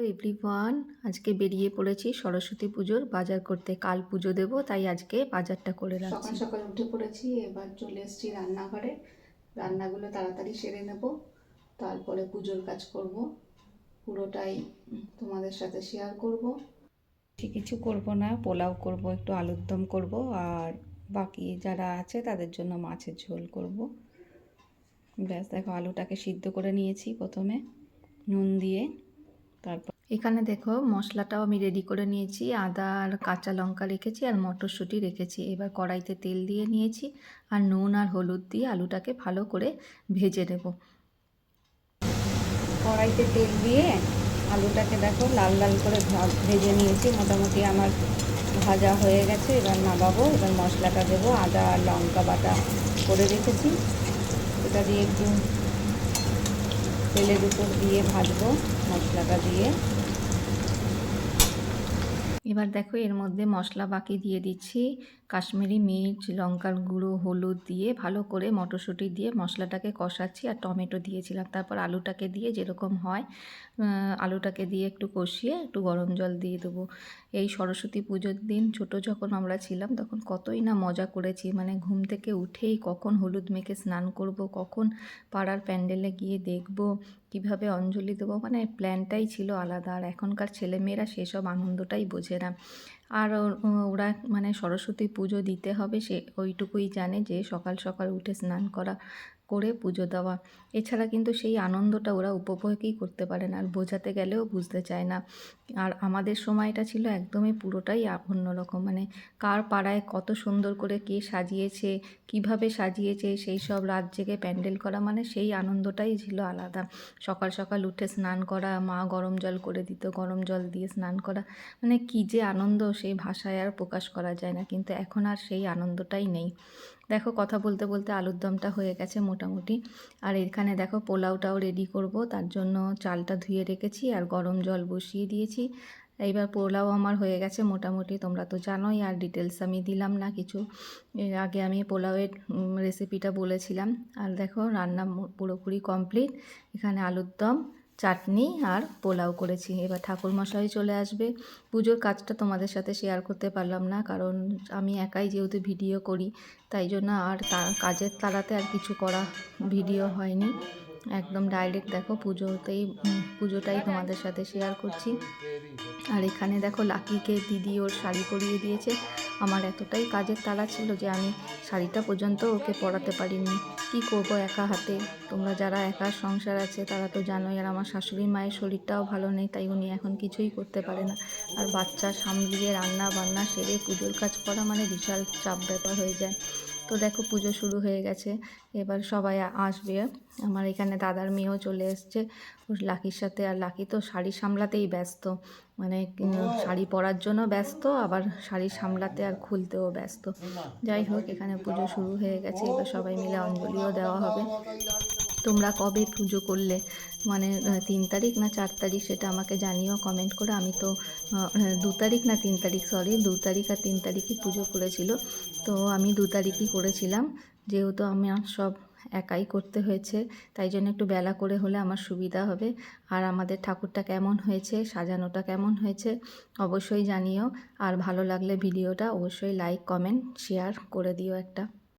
Everyone, আজকে বেরিয়ে পড়েছি সরস্বতী পুজোর বাজার করতে। কাল পুজো দেব, তাই আজকে বাজারটা করে রাখছি। সকাল সকাল উঠে পড়েছি, এবার চলে এসেছি রান্নাঘরে। রান্নাগুলো তাড়াতাড়ি সেরে নেব, তারপরে পুজোর কাজ করব। পুরোটাই তোমাদের সাথে শেয়ার করব। বেশি কিছু করব না, পোলাও করব, একটু আলুর দম করব, আর বাকি যারা আছে তাদের জন্য মাছের ঝোল করব। ব্যাস, দেখো আলুটাকে সিদ্ধ করে নিয়েছি প্রথমে নুন দিয়ে। তারপর এখানে দেখো মশলাটাও আমি রেডি করে নিয়েছি। আদা আর কাঁচা লঙ্কা রেখেছি, আর মটরশুঁটি রেখেছি। এবার কড়াইতে তেল দিয়ে নিয়েছি, আর নুন আর হলুদ দিয়ে আলুটাকে ভালো করে ভেজে নেব। কড়াইতে তেল দিয়ে আলুটাকে দেখো লাল লাল করে ভেজে নিয়েছি। মোটামুটি আমার ভাজা হয়ে গেছে। এবার নামাবো। এবার মশলাটা দেবো। আদা আর লঙ্কা বাটা করে রেখেছি, এটা দিয়ে একটু তেলের উপর দিয়ে ভাজবো মশলাটা দিয়ে। এবার দেখো এর মধ্যে মশলা বাকি দিয়ে দিচ্ছি। কাশ্মীরি মির্চ, লঙ্কার গুঁড়ো, হলুদ দিয়ে ভালো করে মটরশুঁটি দিয়ে মশলাটাকে কষাচ্ছি, আর টমেটো দিয়েছিলাম। তারপর আলুটাকে দিয়ে যেরকম হয় আলুটাকে দিয়ে একটু কষিয়ে একটু গরম জল দিয়ে দেবো। এই সরস্বতী পুজোর দিন ছোট যখন আমরা ছিলাম তখন কতই না মজা করেছি। মানে ঘুম থেকে উঠেই কখন হলুদ মেখে স্নান করব, কখন পাড়ার প্যান্ডেলে গিয়ে দেখব, কিভাবে অঞ্জলি দেবো, মানে প্ল্যানটাই ছিল আলাদা। আর এখনকার ছেলেমেয়েরা সেসব আনন্দটাই বোঝে না। আর ওরা মানে সরস্বতী পুজো দিতে হবে সে ওইটুকুই জানে, যে সকাল সকাল উঠে স্নান করে পুজো দেওয়া। এছাড়া কিন্তু সেই আনন্দটা ওরা উপভোগই করতে পারে না, আর বোঝাতে গেলেও বুঝতে চায় না। আর আমাদের সময়টা ছিল একদমই পুরোটাই অন্যরকম। মানে কার পাড়ায় কত সুন্দর করে কে সাজিয়েছে, কিভাবে সাজিয়েছে, সেই সব রাত জেগে প্যান্ডেল করা, মানে সেই আনন্দটাই ছিল আলাদা। সকাল সকাল উঠে স্নান করা, মা গরম জল করে দিত, গরম জল দিয়ে স্নান করা, মানে কী যে আনন্দ সেই ভাষায় আর প্রকাশ করা যায় না। কিন্তু এখন আর সেই আনন্দটাই নেই। দেখো কথা বলতে বলতে আলুর দমটা হয়ে গেছে মোটামুটি। আর এখানে দেখো পোলাওটাও রেডি করব, তার জন্য চালটা ধুয়ে রেখেছি আর গরম জল বসিয়ে দিয়েছি। এইবার পোলাও আমার হয়ে গেছে মোটামুটি, তোমরা তো জানোই, আর ডিটেলস আমি দিলাম না কিছু। এর আগে আমি পোলাওয়ের রেসিপিটা বলেছিলাম। আর দেখো রান্না পুরোপুরি কমপ্লিট। এখানে আলুর দম, চাটনি আর পোলাও করেছি। এবার ঠাকুরমশাই চলে আসবে। পুজোর কাজটা তোমাদের সাথে শেয়ার করতে পারলাম না, কারণ আমি একাই যেহেতু ভিডিও করি, তাই জন্য আর কাজের তাড়াতে আর কিছু করা ভিডিও হয়নি। একদম ডাইরেক্ট দেখো পুজোটাই তোমাদের সাথে শেয়ার করছি। আর এখানে দেখো লাকিকে দিদি ওর শাড়ি পরিয়ে দিয়েছে। আমার এতটাই কাজের তাড়া ছিল যে আমি শাড়িটা পর্যন্ত ওকে পরাতে পারিনি। কি করব একা হাতে। তোমরা যারা একা সংসার আছে তারা তো জানোই। আর আমার শাশুড়ি মায়ের শরীরটাও ভালো নেই, তাই উনি এখন কিছুই করতে পারে না। আর বাচ্চা সামলিয়ে রান্না বান্না সেরে পুজোর কাজ করা মানে বিশাল চাপ ব্যাপার হয়ে যায়। তো দেখো পুজো শুরু হয়ে গেছে, এবার সবাই আসবে। আমার এখানে দাদার মেয়েও চলে এসছে ওর লাকির সাথে। আর লাকি তো শাড়ি সামলাতেই ব্যস্ত, মানে শাড়ি পরার জন্য ব্যস্ত, আবার শাড়ি সামলাতে আর খুলতেও ব্যস্ত। যাই হোক, এখানে পুজো শুরু হয়ে গেছে। এবার সবাই মিলে অঞ্জলিও দেওয়া হবে। তোমরা কবে পুজো করলে, মানে 3 তারিখ না 4 তারিখ, সেটা আমাকে জানিও কমেন্ট করে। আমি তো 2 তারিখ না 3 তারিখ, সরি, 2 তারিখ আর 3 তারিখই পুজো করেছিল। তো আমি 2 তারিখই করেছিলাম, যেহেতু আমার সব একাই করতে হয়েছে, তাই জন্য একটু বেলা করে হলে আমার সুবিধা হবে। আর আমাদের ঠাকুরটা কেমন হয়েছে, সাজানোটা কেমন হয়েছে অবশ্যই জানিও। আর ভালো লাগলে ভিডিওটা অবশ্যই লাইক কমেন্ট শেয়ার করে দিও একটা।